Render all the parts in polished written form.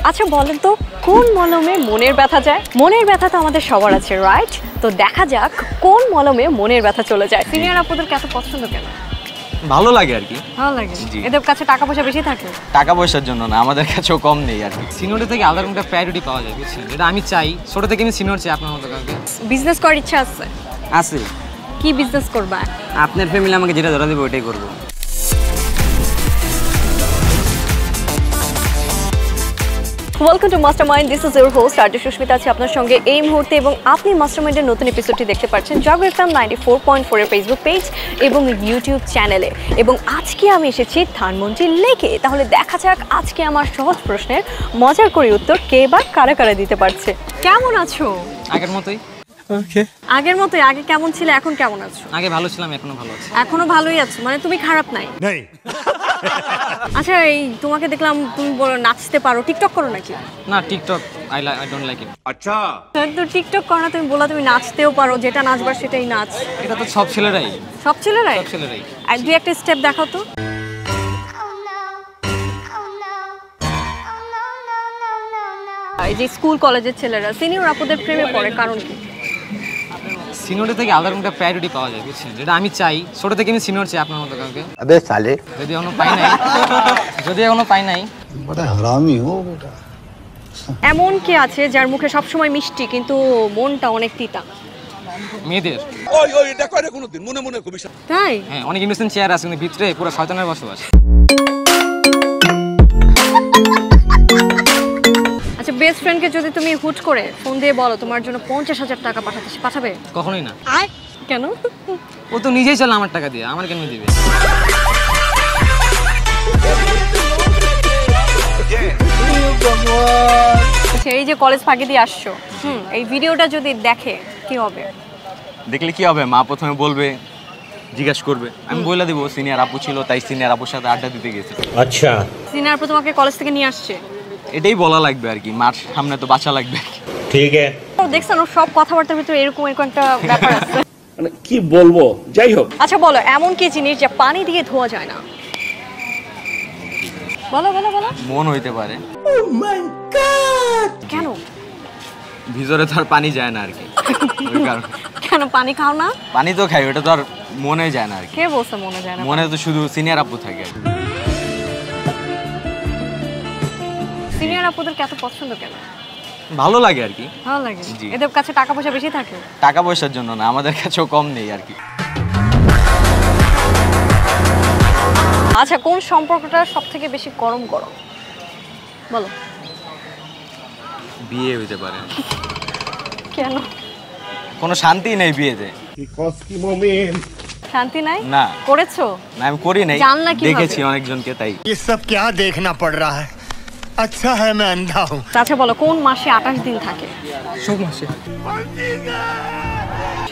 আচ্ছা বলেন তো কোন মলমে মনের ব্যথা যায়? মনের ব্যথা তো আমাদের সবার আছে, রাইট? তো দেখা যাক কোন মলমে মনের ব্যথা চলে যায়। সিনিয়র আপুদের এত পছন্দ কেন? ভালো লাগে আর কি। ভালো লাগে। এদের কাছে টাকা পয়সা বেশি থাকে? টাকা পয়সার জন্য না, আমাদের কাছেও কম নেই আর কি। সিনিয়র থেকে আলাদা একটা প্রায়োরিটি পাওয়া যায়, বুঝছেন? এটা আমি চাই, ছোট থেকে আমি সিনিয়র চাই আপনার মতো কাউকে। বিজনেস করার ইচ্ছা আছে? আছে। কি বিজনেস করবা? আপনার ফ্যামিলি আমাকে যেটা ধরা দেবে ওইটাই করবো। Welcome to mastermind, this is your host RJ Sushmita আছে আপনার সঙ্গে এই মুহূর্তে, এবং আপনি মাস্টারমাইন্ডের নতুন এপিসোডটি দেখতে পাচ্ছেন জাগো এফএম 94.4 এর ফেসবুক পেজ এবং ইউটিউব চ্যানেলে। এবং আজকে আমি এসেছি ধানমন্ডি লেকে। তাহলে দেখা যাক আজকে আমার সহজ প্রশ্নের মজার করে উত্তর কে বা কারা কারা দিতে পারছে। কেমন আছো? আগের মতোই। ওকে, আগের মতোই। আগে কেমন ছিলে, এখন কেমন আছো? আগে ভালো ছিলাম, এখনো ভালো আছি। এখনো ভালোই আছো, মানে তুমি খারাপ নাই? আচ্ছা, এই তোমাকে দেখলাম তুমি বলো নাচতে পারো, টিকটক করো নাকি? না, TikTok I don't like it. আচ্ছা, তো টিকটক করো না, তুমি বলা তুমি নাচতেও পারো, যেটা নাচবার সেটাই নাচ। এটা তো সব ছেলেরাই। সব ছেলেরাই? সব ছেলেরাই। আর দুই একটা স্টেপ দেখাও তো। এই যে স্কুল কলেজের ছেলেরা সিনিয়র আপুদের প্রেমে পড়ে, কারণ কি? সিনিয়র থেকে আলাদা একটা প্রায়োরিটি পাওয়া যায়, বুঝছেন? এটা আমি চাই, ছোট থেকে আমি সিনিয়র চাই আপনার মতো কাউকে। अबे साले যদি এখনো পাই নাই बड़ा हरामी हो बेटा। এমন কে আছে যার মুখে সবসময় মিষ্টি কিন্তু মনটা অনেক তিতা? মেয়েদের। ওই এটা কয়টা কোনোদিন মনে মনে কবি। তাই? হ্যাঁ, অনেক ইনোসেন্ট চেয়ার আছে কিন্তু ভিতরে পুরো শয়তানের বসবাস। আচ্ছা, বেস্ট ফ্রেন্ডকে যদি তুমি হুট করে ফোন দিয়ে বলো তোমার জন্য 50,000 টাকা পাঠাবে? কখনোই না। কেন? ও তো নিজেই চলে আমার টাকা দিয়ে, আমার কেন দিবে? আচ্ছা, এই যে কলেজ ফাঁকি দিয়ে আসছো, এই ভিডিওটা যদি দেখে কি হবে? দেখলে কি হবে? মা প্রথমে বলবে, জিজ্ঞাসা করবে, আমি বলে দিব সিনিয়র আপু ছিল তাই সিনিয়র আপুর সাথে আড্ডা দিতে গেছে। अच्छा সিনিয়র আপু তোমাকে কলেজ থেকে নিয়ে আসছে, এটাই বলা লাগবে আর কি, মার সামনে তো বাঁচা লাগবে। ठीक है। দেখছেন ও সব কথাবার্তার ভিতরে এরকম একটা ব্যাপার আছে। মানে কি বলবো, যাই হোক। আচ্ছা বলো, এমন কি জিনিস যা পানি দিয়ে ধোয়া যায় না? বলো বলো বলো। মন হইতে পারে। কেন? ভিতরে তো আর পানি যায় না আর কি, ওই কারণে। কেন পানি খাও না? পানি তো খাই, ওটা তো আর মনে যায় না আর কি। কে বলছে মনে যায় না? মনে তো শুধু সিনিয়র আপু থাকে। সিনিয়র আপুদের এত পছন্দ কেন? ভালো লাগে আর কি। ভালো লাগে। এদের কাছে টাকা পয়সা বেশি থাকে? টাকা পয়সার জন্য না, আমাদের কাছেও কম নেই আর কি। আচ্ছা, কোন সম্পর্কটা সব থেকে বেশি গরম বলো? বিয়ে হইতে পারে। কেন? কোনো শান্তি নেই বিয়েতে। শান্তি নাই? না। করেছো? না, আমি করি নাই, জানলা কিভাবে? দেখেছি অনেকজনকে তাই। ये सब क्या देखना पड़ रहा है? अच्छा है मैं अंधा हूँ। আচ্ছা বলো, কোন মাসে 28 দিন থাকে? সব মাসে।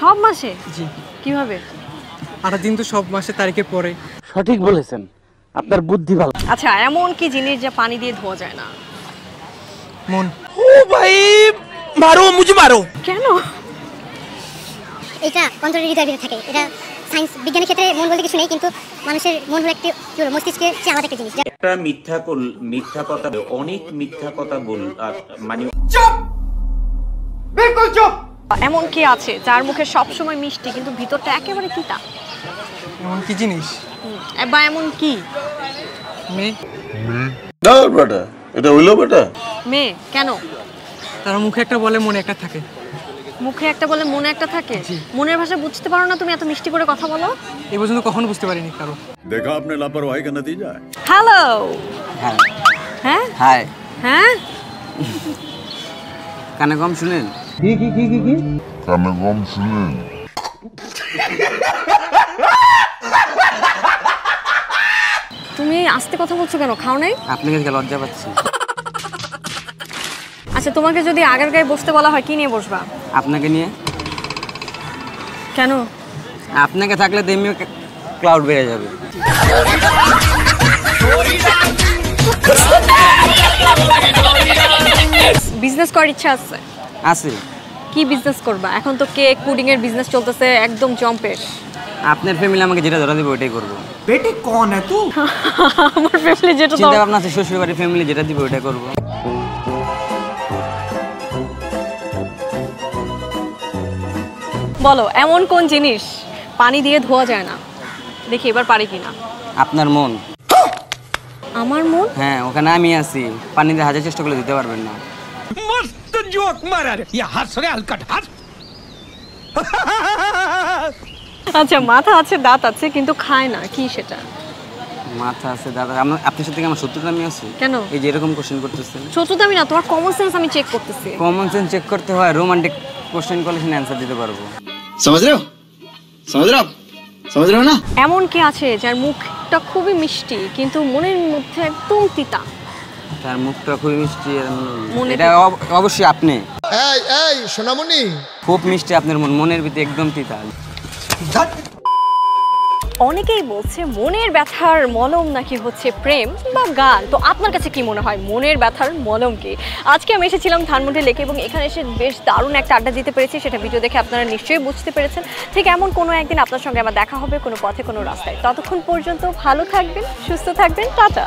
সব মাসে? জি। কিভাবে? 8 দিন তো সব মাসে তারিখে পড়ে। সঠিক বলেছেন, আপনার বুদ্ধি ভালো। আচ্ছা, এমন কি জিনিস যা পানি দিয়ে ধোয়া যায় না? মন। ও ভাই মারো, মুঝে মারো। কেন? এটা অন্তরের হৃদয়ের ভিতরে থাকে। এটা সায়েন্স বিজ্ঞানের ক্ষেত্রে মন বলতে কিছু নেই, কিন্তু মানুষের মন হলো একটি মস্তিষ্কের চেয়ে আলাদা একটা জিনিস। একটা মিথ্যা কথা, অনেক মিথ্যা কথা মানে এমন কি আছে যার মুখে সবসময় মিষ্টি কিন্তু ভিতরটা একেবারে তিতা? এমন কি জিনিস? বা এমন কি মেয়ে। না বেটা, এটা হইলো বেটা। মেয়ে? কেন? তার মুখে একটা বলে মনে একটা থাকে। মুখে একটা বলে মনে একটা থাকে? মনের ভাষা বুঝতে পারো না তুমি, এত মিষ্টি করে কথা বলো। এই পর্যন্ত কখনো বুঝতে পারিনি কারো। দেখা আপনি লাপরওয়াহি কা নতিজা। হ্যালো। হ্যাঁ। হ্যাঁ হাই। হ্যাঁ, কানে কম শুনেন? কানে কম শুনেন? তুমি আস্তে কথা বলছো কেন? খাও নাই? আপনাকে লজ্জা পাচ্ছি। আচ্ছা, তোমাকে যদি আগের গায়ে বসতে বলা হয় কি নিয়ে বসবা? আপনাকে নিয়ে। কেন? আপনাকে থাকলে তো এমনি ক্লাউড বেড়ে যাবে। বিজনেস করার ইচ্ছা আছে? আছে। কি বিজনেস করবা? এখন তো কেক পুডিং এর বিজনেস চলতেছে একদম জম্পের। আপনার ফ্যামিলি আমাকে যেটা ধরা দেবে ওইটাই করবো। বেটে কোন है तू? আমার ফ্যামিলি যেটা চিন্তা ভাবনা আছে, শ্বশুর বাড়ির ফ্যামিলি যেটা দিবে ওইটাই করবো। বলো এমন কোন জিনিস পানি দিয়ে ধোয়া যায় না? দেখি এবার পারি কিনা। আপনার মন। আমার মন? হ্যাঁ, ওখানে আমি আছি, পানি দিয়ে হাজার চেষ্টা করলে দিতে পারবেন না। मस्त जोक मारा रे ये हंस रे हलकट हंस আচ্ছা, মাথা আছে, দাঁত আছে, কিন্তু খায় না, কি সেটা? মাথা আছে, দাদা, আপনার সাথে কি আমার শত্রুতা আমি আছি? কেন এই যে এরকম কোশ্চেন করতেছেন? শত্রুতা আমি না, তোমার কমন সেন্স আমি চেক করতেছি। কমন সেন্স চেক করতে হয়, রোমান্টিক কোশ্চেন করলে সেখানে অ্যান্সার দিতে পারবো। समझ रहे हो समझ रहे हो ना? এমন কি আছে যার মুখটা খুবই মিষ্টি কিন্তু মনের মধ্যে একদম তিতা? তার মুখটা খুবই মিষ্টি, মনে এটা অবশ্যই আপনি। এই এই সোনামণি, খুব মিষ্টি আপনার মন, মনের ভিতরে একদম তিতা। অনেকেই বলছে মনের ব্যথার মলম নাকি হচ্ছে প্রেম বা গান। তো আপনার কাছে কি মনে হয় মনের ব্যথার মলম কি? আজকে আমি এসেছিলাম ধানমন্ডি লেকে এবং এখানে এসে বেশ দারুণ একটা আড্ডা দিতে পেরেছি, সেটা ভিডিও দেখে আপনারা নিশ্চয়ই বুঝতে পেরেছেন। ঠিক এমন কোনো একদিন আপনার সঙ্গে আমার দেখা হবে কোনো পথে কোনো রাস্তায়। ততক্ষণ পর্যন্ত ভালো থাকবেন, সুস্থ থাকবেন, টাটা।